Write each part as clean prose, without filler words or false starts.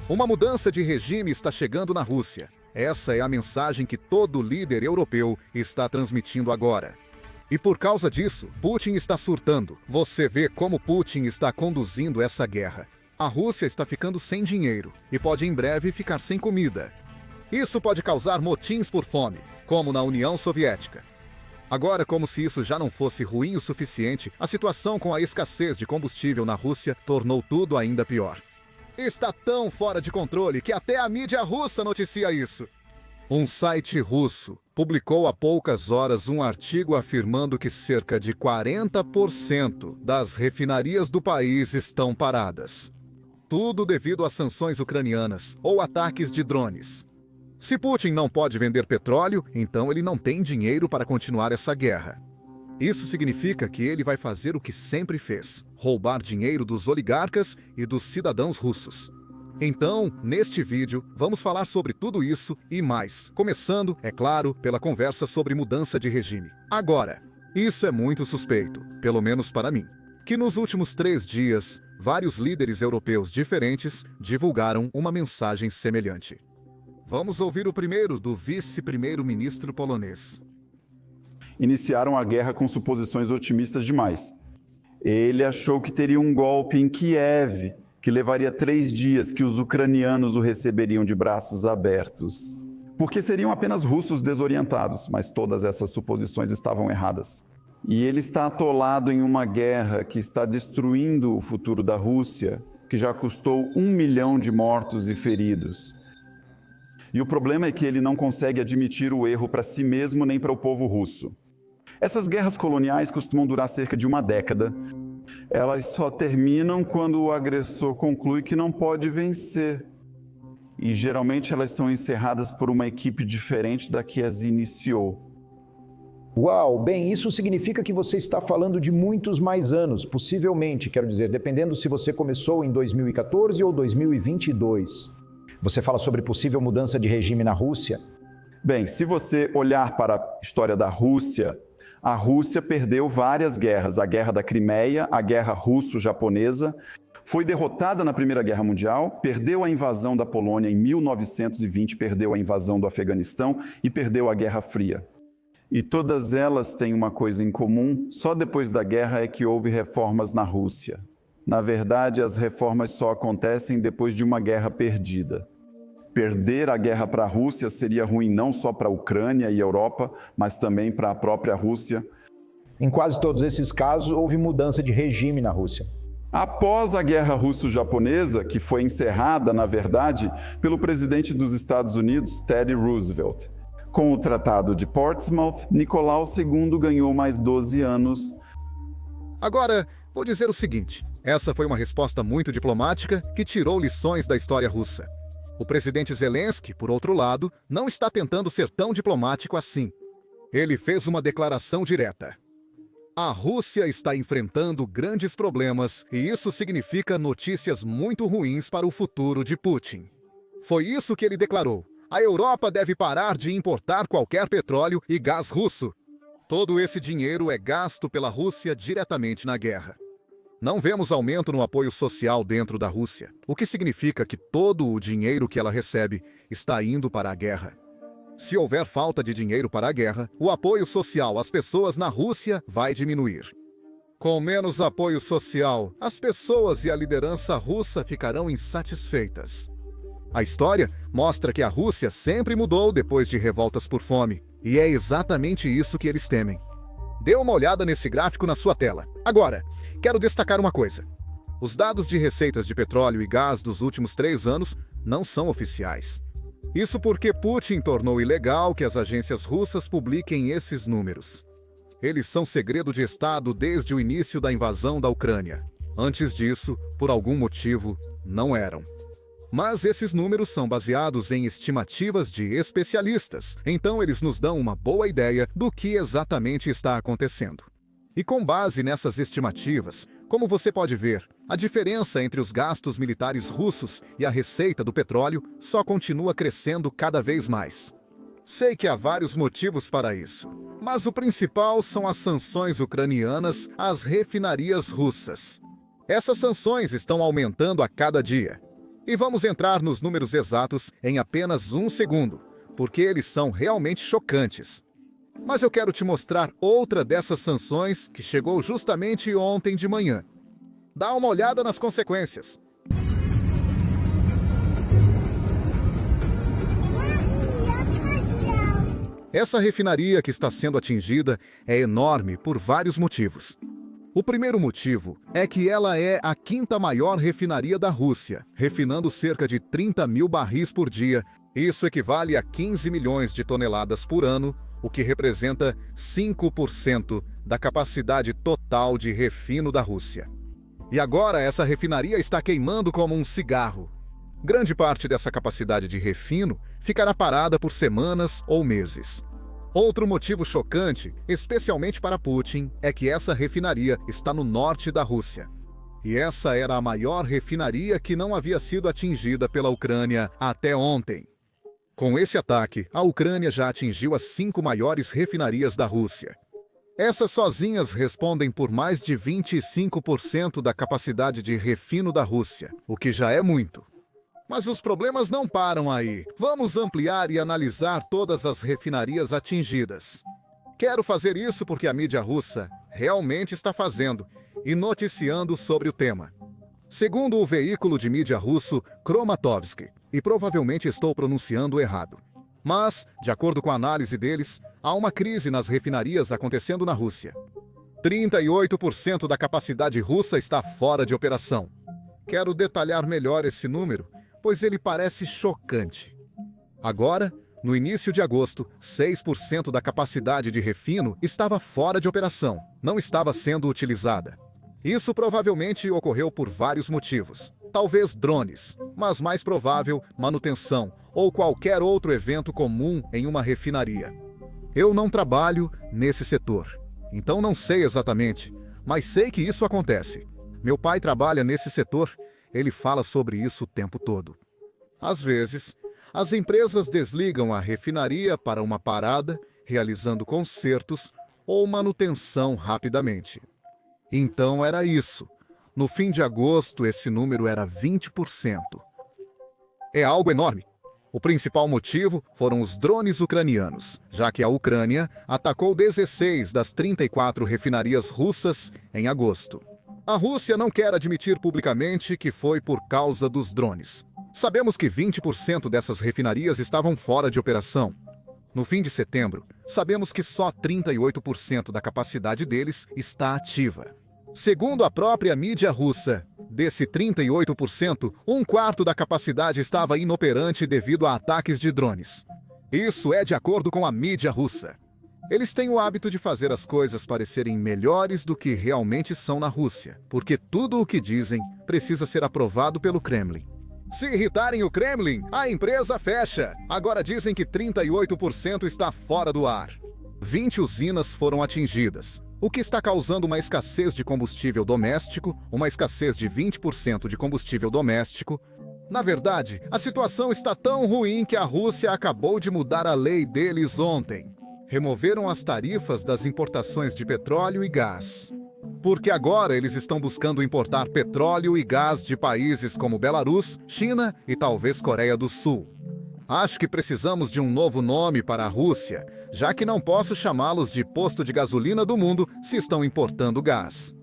Uma mudança de regime está chegando na Rússia. Essa é a mensagem que todo líder europeu está transmitindo agora. E por causa disso, Putin está surtando. Você vê como Putin está conduzindo essa guerra. A Rússia está ficando sem dinheiro e pode em breve ficar sem comida. Isso pode causar motins por fome, como na União Soviética. Agora, como se isso já não fosse ruim o suficiente, a situação com a escassez de combustível na Rússia tornou tudo ainda pior. Está tão fora de controle que até a mídia russa noticia isso. Um site russo publicou há poucas horas um artigo afirmando que cerca de 40% das refinarias do país estão paradas. Tudo devido às sanções ucranianas ou ataques de drones. Se Putin não pode vender petróleo, então ele não tem dinheiro para continuar essa guerra. Isso significa que ele vai fazer o que sempre fez: roubar dinheiro dos oligarcas e dos cidadãos russos. Então, neste vídeo, vamos falar sobre tudo isso e mais, começando, é claro, pela conversa sobre mudança de regime. Agora, isso é muito suspeito, pelo menos para mim, que nos últimos 3 dias, vários líderes europeus diferentes divulgaram uma mensagem semelhante. Vamos ouvir o primeiro do vice-primeiro-ministro polonês. Iniciaram a guerra com suposições otimistas demais. Ele achou que teria um golpe em Kiev, que levaria 3 dias, que os ucranianos o receberiam de braços abertos. Porque seriam apenas russos desorientados, mas todas essas suposições estavam erradas. E ele está atolado em uma guerra que está destruindo o futuro da Rússia, que já custou 1 milhão de mortos e feridos. E o problema é que ele não consegue admitir o erro para si mesmo nem para o povo russo. Essas guerras coloniais costumam durar cerca de 1 década. Elas só terminam quando o agressor conclui que não pode vencer. E geralmente elas são encerradas por uma equipe diferente da que as iniciou. Uau, bem, isso significa que você está falando de muitos mais anos, possivelmente, quero dizer, dependendo se você começou em 2014 ou 2022. Você fala sobre possível mudança de regime na Rússia? Bem, se você olhar para a história da Rússia, a Rússia perdeu várias guerras. A Guerra da Crimeia, a Guerra Russo-Japonesa, foi derrotada na Primeira Guerra Mundial, perdeu a invasão da Polônia em 1920, perdeu a invasão do Afeganistão e perdeu a Guerra Fria. E todas elas têm uma coisa em comum: só depois da guerra é que houve reformas na Rússia. Na verdade, as reformas só acontecem depois de uma guerra perdida. Perder a guerra para a Rússia seria ruim não só para a Ucrânia e a Europa, mas também para a própria Rússia. Em quase todos esses casos, houve mudança de regime na Rússia. Após a Guerra Russo-Japonesa, que foi encerrada, na verdade, pelo presidente dos Estados Unidos, Teddy Roosevelt. Com o Tratado de Portsmouth, Nicolau II ganhou mais 12 anos. Agora, vou dizer o seguinte: essa foi uma resposta muito diplomática que tirou lições da história russa. O presidente Zelensky, por outro lado, não está tentando ser tão diplomático assim. Ele fez uma declaração direta. A Rússia está enfrentando grandes problemas e isso significa notícias muito ruins para o futuro de Putin. Foi isso que ele declarou. A Europa deve parar de importar qualquer petróleo e gás russo. Todo esse dinheiro é gasto pela Rússia diretamente na guerra. Não vemos aumento no apoio social dentro da Rússia, o que significa que todo o dinheiro que ela recebe está indo para a guerra. Se houver falta de dinheiro para a guerra, o apoio social às pessoas na Rússia vai diminuir. Com menos apoio social, as pessoas e a liderança russa ficarão insatisfeitas. A história mostra que a Rússia sempre mudou depois de revoltas por fome, e é exatamente isso que eles temem. Dê uma olhada nesse gráfico na sua tela. Agora, quero destacar uma coisa. Os dados de receitas de petróleo e gás dos últimos 3 anos não são oficiais. Isso porque Putin tornou ilegal que as agências russas publiquem esses números. Eles são segredo de Estado desde o início da invasão da Ucrânia. Antes disso, por algum motivo, não eram. Mas esses números são baseados em estimativas de especialistas, então eles nos dão uma boa ideia do que exatamente está acontecendo. E com base nessas estimativas, como você pode ver, a diferença entre os gastos militares russos e a receita do petróleo só continua crescendo cada vez mais. Sei que há vários motivos para isso, mas o principal são as sanções ucranianas às refinarias russas. Essas sanções estão aumentando a cada dia. E vamos entrar nos números exatos em apenas um segundo, porque eles são realmente chocantes. Mas eu quero te mostrar outra dessas sanções que chegou justamente ontem de manhã. Dá uma olhada nas consequências. Essa refinaria que está sendo atingida é enorme por vários motivos. O primeiro motivo é que ela é a quinta maior refinaria da Rússia, refinando cerca de 30 mil barris por dia. Isso equivale a 15 milhões de toneladas por ano, o que representa 5% da capacidade total de refino da Rússia. E agora essa refinaria está queimando como um cigarro. Grande parte dessa capacidade de refino ficará parada por semanas ou meses. Outro motivo chocante, especialmente para Putin, é que essa refinaria está no norte da Rússia. E essa era a maior refinaria que não havia sido atingida pela Ucrânia até ontem. Com esse ataque, a Ucrânia já atingiu as 5 maiores refinarias da Rússia. Essas sozinhas respondem por mais de 25% da capacidade de refino da Rússia, o que já é muito. Mas os problemas não param aí. Vamos ampliar e analisar todas as refinarias atingidas. Quero fazer isso porque a mídia russa realmente está fazendo e noticiando sobre o tema. Segundo o veículo de mídia russo Kramatovsk, e provavelmente estou pronunciando errado. Mas, de acordo com a análise deles, há uma crise nas refinarias acontecendo na Rússia. 38% da capacidade russa está fora de operação. Quero detalhar melhor esse número, pois ele parece chocante. Agora, no início de agosto, 6% da capacidade de refino estava fora de operação, não estava sendo utilizada. Isso provavelmente ocorreu por vários motivos. Talvez drones, mas mais provável manutenção ou qualquer outro evento comum em uma refinaria. Eu não trabalho nesse setor, então não sei exatamente, mas sei que isso acontece. Meu pai trabalha nesse setor, ele fala sobre isso o tempo todo. Às vezes, as empresas desligam a refinaria para uma parada, realizando consertos ou manutenção rapidamente. Então era isso. No fim de agosto, esse número era 20%. É algo enorme. O principal motivo foram os drones ucranianos, já que a Ucrânia atacou 16 das 34 refinarias russas em agosto. A Rússia não quer admitir publicamente que foi por causa dos drones. Sabemos que 20% dessas refinarias estavam fora de operação. No fim de setembro, sabemos que só 38% da capacidade deles está ativa. Segundo a própria mídia russa, desse 38%, um quarto da capacidade estava inoperante devido a ataques de drones. Isso é de acordo com a mídia russa. Eles têm o hábito de fazer as coisas parecerem melhores do que realmente são na Rússia, porque tudo o que dizem precisa ser aprovado pelo Kremlin. Se irritarem o Kremlin, a empresa fecha. Agora dizem que 38% está fora do ar. 20 usinas foram atingidas, o que está causando uma escassez de combustível doméstico, uma escassez de 20% de combustível doméstico. Na verdade, a situação está tão ruim que a Rússia acabou de mudar a lei deles ontem. Removeram as tarifas das importações de petróleo e gás. Porque agora eles estão buscando importar petróleo e gás de países como Belarus, China e talvez Coreia do Sul. Acho que precisamos de um novo nome para a Rússia, já que não posso chamá-los de posto de gasolina do mundo se estão importando gás.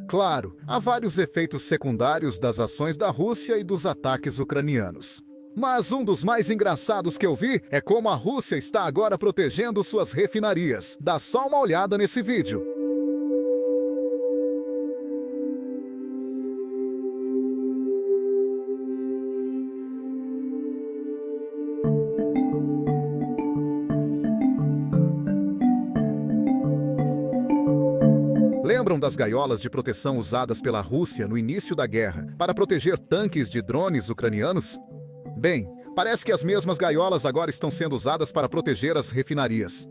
Claro, há vários efeitos secundários das ações da Rússia e dos ataques ucranianos. Mas um dos mais engraçados que eu vi é como a Rússia está agora protegendo suas refinarias. Dá só uma olhada nesse vídeo. Lembram das gaiolas de proteção usadas pela Rússia no início da guerra para proteger tanques de drones ucranianos? Bem, parece que as mesmas gaiolas agora estão sendo usadas para proteger as refinarias.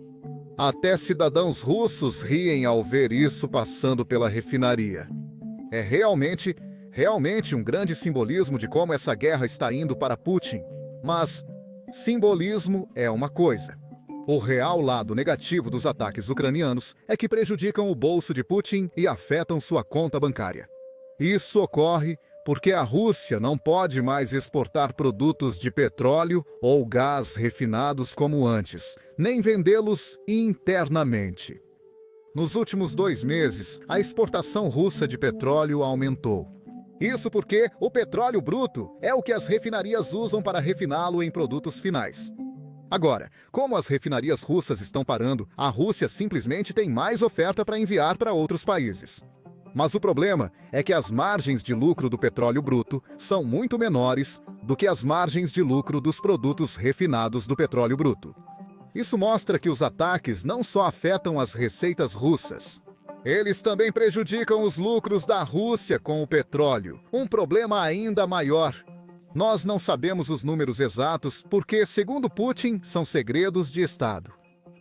Até cidadãos russos riem ao ver isso passando pela refinaria. É realmente um grande simbolismo de como essa guerra está indo para Putin. Mas simbolismo é uma coisa. O real lado negativo dos ataques ucranianos é que prejudicam o bolso de Putin e afetam sua conta bancária. Isso ocorre porque a Rússia não pode mais exportar produtos de petróleo ou gás refinados como antes, nem vendê-los internamente. Nos últimos 2 meses, a exportação russa de petróleo aumentou. Isso porque o petróleo bruto é o que as refinarias usam para refiná-lo em produtos finais. Agora, como as refinarias russas estão parando, a Rússia simplesmente tem mais oferta para enviar para outros países. Mas o problema é que as margens de lucro do petróleo bruto são muito menores do que as margens de lucro dos produtos refinados do petróleo bruto. Isso mostra que os ataques não só afetam as receitas russas, eles também prejudicam os lucros da Rússia com o petróleo, um problema ainda maior. Nós não sabemos os números exatos porque, segundo Putin, são segredos de Estado.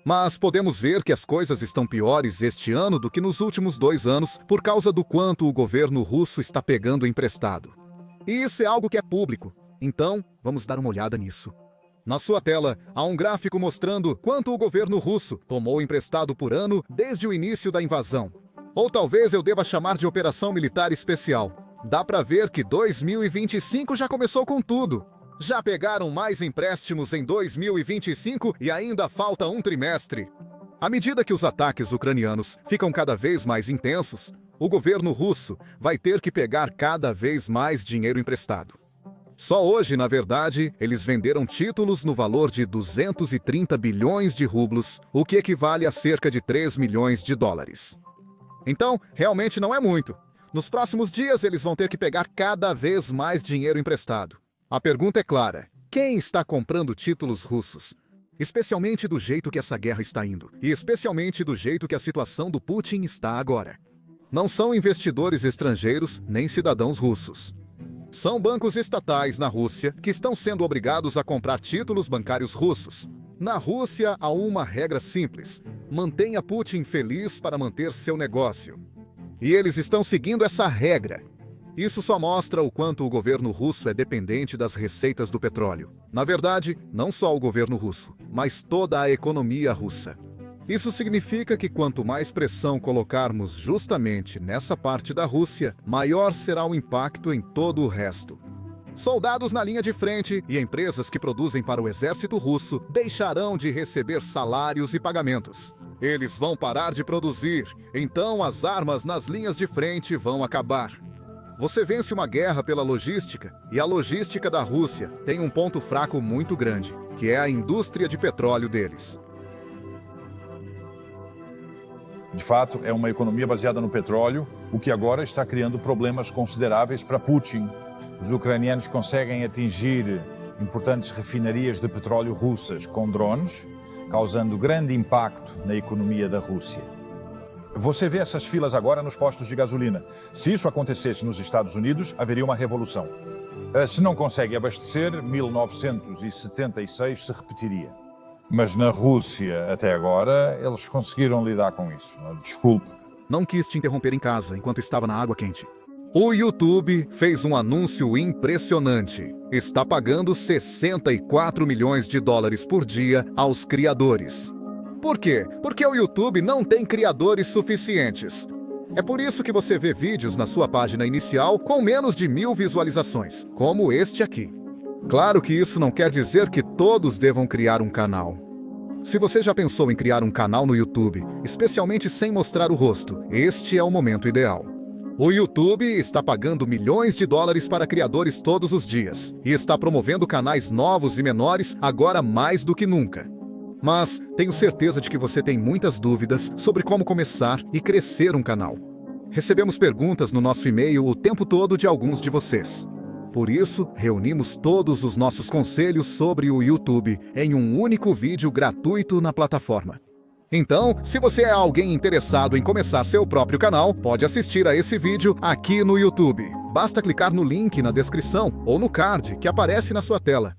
Mas podemos ver que as coisas estão piores este ano do que nos últimos 2 anos por causa do quanto o governo russo está pegando emprestado. E isso é algo que é público, então vamos dar uma olhada nisso. Na sua tela, há um gráfico mostrando quanto o governo russo tomou emprestado por ano desde o início da invasão. Ou talvez eu deva chamar de operação militar especial. Dá para ver que 2025 já começou com tudo. Já pegaram mais empréstimos em 2025 e ainda falta um trimestre. À medida que os ataques ucranianos ficam cada vez mais intensos, o governo russo vai ter que pegar cada vez mais dinheiro emprestado. Só hoje, na verdade, eles venderam títulos no valor de 230 bilhões de rublos, o que equivale a cerca de 3 milhões de dólares. Então, realmente não é muito. Nos próximos dias, eles vão ter que pegar cada vez mais dinheiro emprestado. A pergunta é clara: quem está comprando títulos russos? Especialmente do jeito que essa guerra está indo, e especialmente do jeito que a situação do Putin está agora. Não são investidores estrangeiros nem cidadãos russos. São bancos estatais na Rússia que estão sendo obrigados a comprar títulos bancários russos. Na Rússia há uma regra simples: mantenha Putin feliz para manter seu negócio. E eles estão seguindo essa regra. Isso só mostra o quanto o governo russo é dependente das receitas do petróleo. Na verdade, não só o governo russo, mas toda a economia russa. Isso significa que quanto mais pressão colocarmos justamente nessa parte da Rússia, maior será o impacto em todo o resto. Soldados na linha de frente e empresas que produzem para o exército russo deixarão de receber salários e pagamentos. Eles vão parar de produzir, então as armas nas linhas de frente vão acabar. Você vence uma guerra pela logística, e a logística da Rússia tem um ponto fraco muito grande, que é a indústria de petróleo deles. De fato, é uma economia baseada no petróleo, o que agora está criando problemas consideráveis para Putin. Os ucranianos conseguem atingir importantes refinarias de petróleo russas com drones, causando grande impacto na economia da Rússia. Você vê essas filas agora nos postos de gasolina. Se isso acontecesse nos Estados Unidos, haveria uma revolução. Se não consegue abastecer, 1976 se repetiria. Mas na Rússia, até agora, eles conseguiram lidar com isso. Desculpe. Não quis te interromper em casa enquanto estava na água quente. O YouTube fez um anúncio impressionante. Está pagando 64 milhões de dólares por dia aos criadores. Por quê? Porque o YouTube não tem criadores suficientes. É por isso que você vê vídeos na sua página inicial com menos de 1000 visualizações, como este aqui. Claro que isso não quer dizer que todos devam criar um canal. Se você já pensou em criar um canal no YouTube, especialmente sem mostrar o rosto, este é o momento ideal. O YouTube está pagando milhões de dólares para criadores todos os dias e está promovendo canais novos e menores agora mais do que nunca. Mas tenho certeza de que você tem muitas dúvidas sobre como começar e crescer um canal. Recebemos perguntas no nosso e-mail o tempo todo de alguns de vocês. Por isso, reunimos todos os nossos conselhos sobre o YouTube em um único vídeo gratuito na plataforma. Então, se você é alguém interessado em começar seu próprio canal, pode assistir a esse vídeo aqui no YouTube. Basta clicar no link na descrição ou no card que aparece na sua tela.